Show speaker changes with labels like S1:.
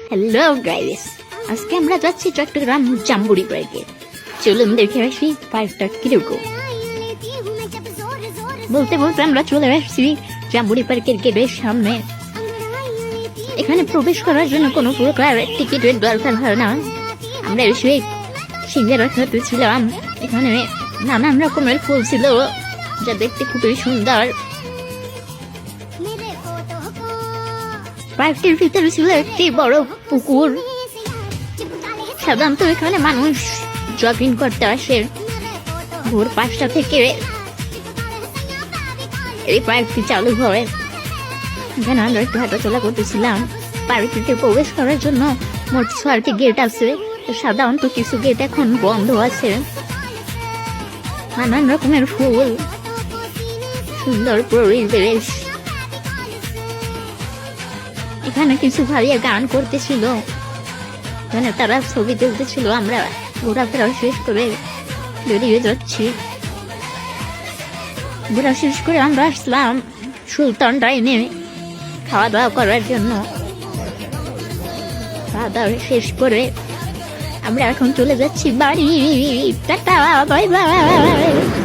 S1: Hello guys, আজকে আমরা যাচ্ছি চট্টগ্রাম জাম্বুরি পার্কে। চলুন দেখে আসি পার্কটা কিরকম। বলতে বলতে আমরা চলে আসছি জাম্বুরি পার্কের গেটের সামনে। এখানে প্রবেশ করার জন্য কোনো প্রকার টিকিটের দরকার হয় না। আমরা এসে সিঙ্গারা খেতেছিলাম। এখানে নানান রকমের ফুল ছিল, যা দেখতে খুবই সুন্দর। পার্কটির ভিতরে ছিল একটি বড় পুকুর। সাধারণত এখানে মানুষ জগিং করতে আসে ভোর 5টা থেকে। এই পার্কটি চালু হয়। এখানে আমরা একটু হাঁটাচলা করতেছিলাম। পার্কটিতে প্রবেশ করার জন্য মোট 6টি গেট আছে। সাধারণত কিছু গেট এখন বন্ধ আছে। নানান রকমের ফুল, সুন্দর পরিবেশ। এখানে কিছু ভাইয়া গান করতেছিল, এখানে তারা ছবি তুলতেছিল। আমরা ঘোরাফেরা শেষ করে বেরিয়ে যাচ্ছি। ঘোরা শেষ করে আমরা আসলাম সুলতান ডাইনে খাওয়া দাওয়া করার জন্য। খাওয়া দাওয়া শেষ করে আমরা এখন চলে যাচ্ছি বাড়ি। Tata, bye bye.